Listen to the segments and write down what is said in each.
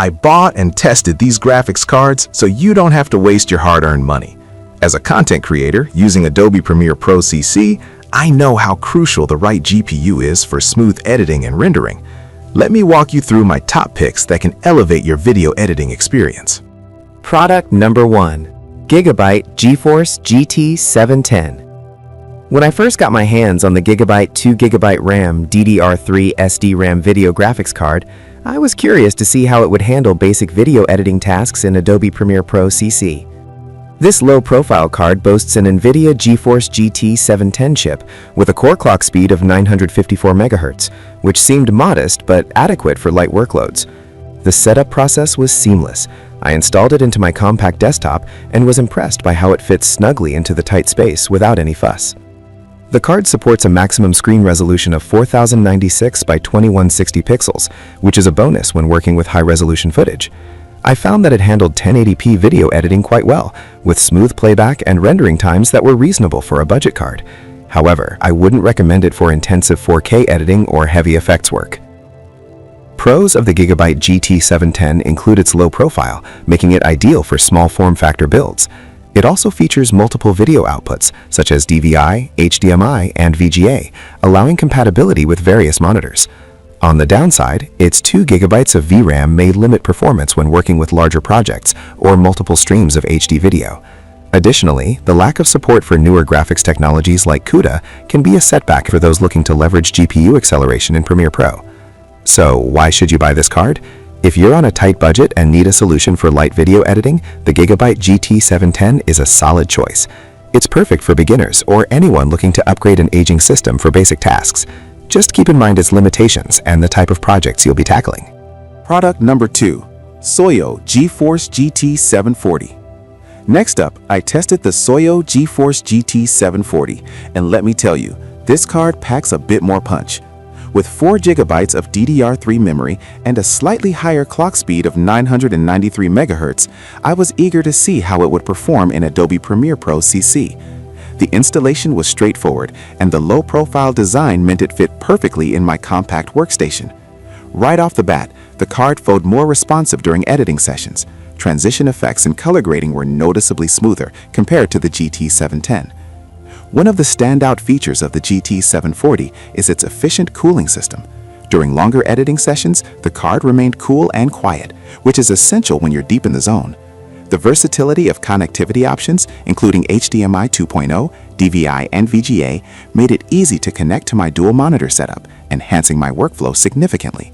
I bought and tested these graphics cards so you don't have to waste your hard-earned money. As a content creator using Adobe Premiere Pro CC, I know how crucial the right GPU is for smooth editing and rendering. Let me walk you through my top picks that can elevate your video editing experience. Product number 1. Gigabyte GeForce GT 710. When I first got my hands on the Gigabyte 2GB RAM DDR3 SD-RAM video graphics card, I was curious to see how it would handle basic video editing tasks in Adobe Premiere Pro CC. This low-profile card boasts an Nvidia GeForce GT 710 chip with a core clock speed of 954 MHz, which seemed modest but adequate for light workloads. The setup process was seamless. I installed it into my compact desktop and was impressed by how it fits snugly into the tight space without any fuss. The card supports a maximum screen resolution of 4096 by 2160 pixels, which is a bonus when working with high-resolution footage. I found that it handled 1080p video editing quite well, with smooth playback and rendering times that were reasonable for a budget card. However, I wouldn't recommend it for intensive 4K editing or heavy effects work. Pros of the Gigabyte GT 710 include its low profile, making it ideal for small form factor builds. It also features multiple video outputs, such as DVI, HDMI, and VGA, allowing compatibility with various monitors. On the downside, its 2 GB of VRAM may limit performance when working with larger projects or multiple streams of HD video. Additionally, the lack of support for newer graphics technologies like CUDA can be a setback for those looking to leverage GPU acceleration in Premiere Pro. So, why should you buy this card? If you're on a tight budget and need a solution for light video editing, the Gigabyte GT 710 is a solid choice. It's perfect for beginners or anyone looking to upgrade an aging system for basic tasks. Just keep in mind its limitations and the type of projects you'll be tackling. Product number 2. Soyo GeForce GT 740. Next up, I tested the Soyo GeForce GT 740, and let me tell you, this card packs a bit more punch. With 4 GB of DDR3 memory and a slightly higher clock speed of 993 MHz, I was eager to see how it would perform in Adobe Premiere Pro CC. The installation was straightforward, and the low-profile design meant it fit perfectly in my compact workstation. Right off the bat, the card felt more responsive during editing sessions. Transition effects and color grading were noticeably smoother compared to the GT 710. One of the standout features of the GT 740 is its efficient cooling system. During longer editing sessions, the card remained cool and quiet, which is essential when you're deep in the zone. The versatility of connectivity options, including HDMI 2.0, DVI, and VGA, made it easy to connect to my dual monitor setup, enhancing my workflow significantly.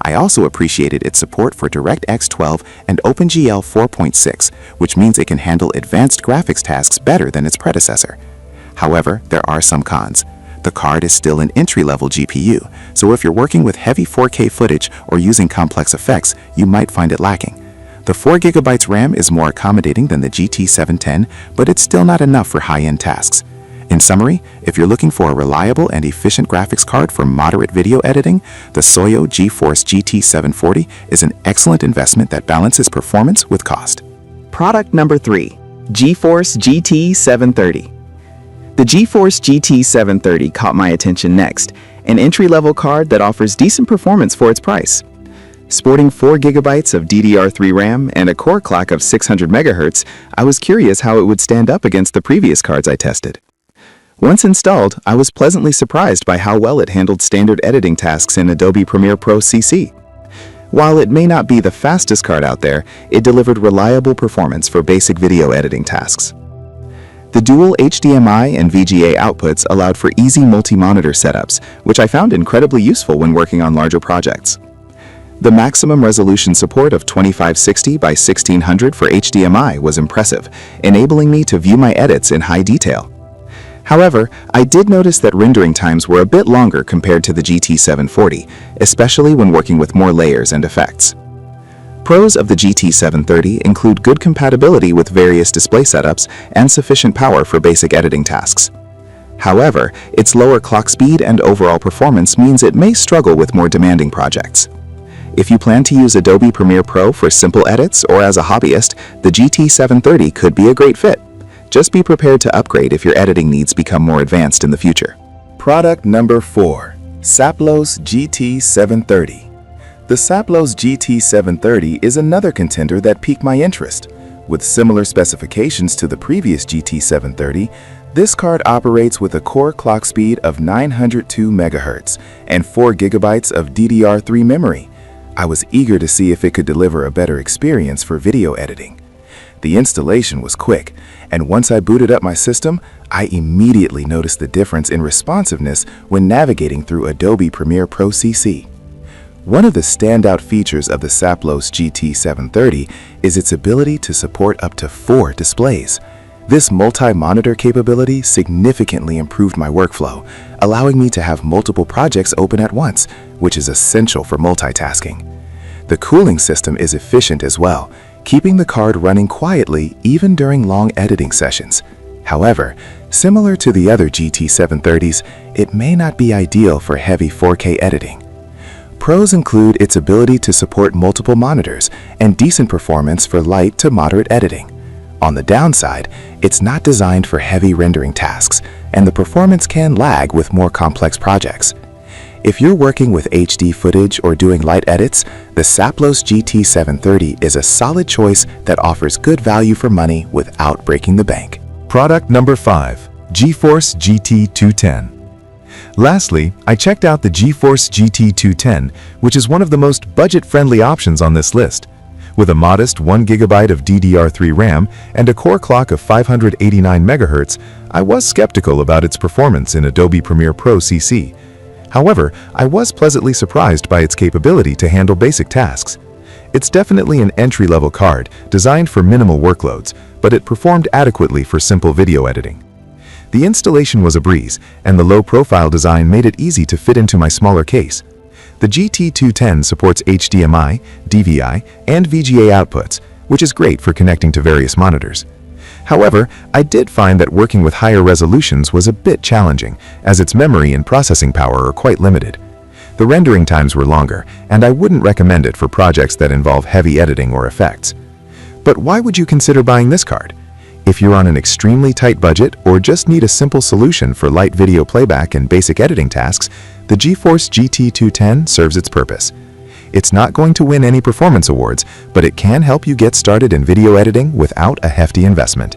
I also appreciated its support for DirectX 12 and OpenGL 4.6, which means it can handle advanced graphics tasks better than its predecessor. However, there are some cons. The card is still an entry-level GPU, so if you're working with heavy 4K footage or using complex effects, you might find it lacking. The 4 GB RAM is more accommodating than the GT 710, but it's still not enough for high-end tasks. In summary, if you're looking for a reliable and efficient graphics card for moderate video editing, the Soyo GeForce GT 740 is an excellent investment that balances performance with cost. Product number 3. GeForce GT 730. The GeForce GT 730 caught my attention next, an entry-level card that offers decent performance for its price. Sporting 4 GB of DDR3 RAM and a core clock of 600 MHz, I was curious how it would stand up against the previous cards I tested. Once installed, I was pleasantly surprised by how well it handled standard editing tasks in Adobe Premiere Pro CC. While it may not be the fastest card out there, it delivered reliable performance for basic video editing tasks. The dual HDMI and VGA outputs allowed for easy multi-monitor setups, which I found incredibly useful when working on larger projects. The maximum resolution support of 2560 by 1600 for HDMI was impressive, enabling me to view my edits in high detail. However, I did notice that rendering times were a bit longer compared to the GT 740, especially when working with more layers and effects. Pros of the GT 730 include good compatibility with various display setups and sufficient power for basic editing tasks. However, its lower clock speed and overall performance means it may struggle with more demanding projects. If you plan to use Adobe Premiere Pro for simple edits or as a hobbyist, the GT 730 could be a great fit. Just be prepared to upgrade if your editing needs become more advanced in the future. Product number 4. Saplos GT 730. The Saplos GT730 is another contender that piqued my interest. With similar specifications to the previous GT730, this card operates with a core clock speed of 902 MHz and 4 GB of DDR3 memory. I was eager to see if it could deliver a better experience for video editing. The installation was quick, and once I booted up my system, I immediately noticed the difference in responsiveness when navigating through Adobe Premiere Pro CC. One of the standout features of the Saplos GT730 is its ability to support up to 4 displays. This multi-monitor capability significantly improved my workflow, allowing me to have multiple projects open at once, which is essential for multitasking. The cooling system is efficient as well, keeping the card running quietly even during long editing sessions. However, similar to the other GT730s, it may not be ideal for heavy 4K editing. Pros include its ability to support multiple monitors and decent performance for light to moderate editing. On the downside, it's not designed for heavy rendering tasks, and the performance can lag with more complex projects. If you're working with HD footage or doing light edits, the Saplos GT730 is a solid choice that offers good value for money without breaking the bank. Product number 5. GeForce GT210. Lastly, I checked out the GeForce GT210, which is one of the most budget-friendly options on this list. With a modest 1 GB of DDR3 RAM and a core clock of 589 MHz, I was skeptical about its performance in Adobe Premiere Pro CC. However, I was pleasantly surprised by its capability to handle basic tasks. It's definitely an entry-level card designed for minimal workloads, but it performed adequately for simple video editing. The installation was a breeze, and the low-profile design made it easy to fit into my smaller case. The GT210 supports HDMI, DVI, and VGA outputs, which is great for connecting to various monitors. However, I did find that working with higher resolutions was a bit challenging, as its memory and processing power are quite limited. The rendering times were longer, and I wouldn't recommend it for projects that involve heavy editing or effects. But why would you consider buying this card? If you're on an extremely tight budget or just need a simple solution for light video playback and basic editing tasks, the GeForce GT210 serves its purpose. It's not going to win any performance awards, but it can help you get started in video editing without a hefty investment.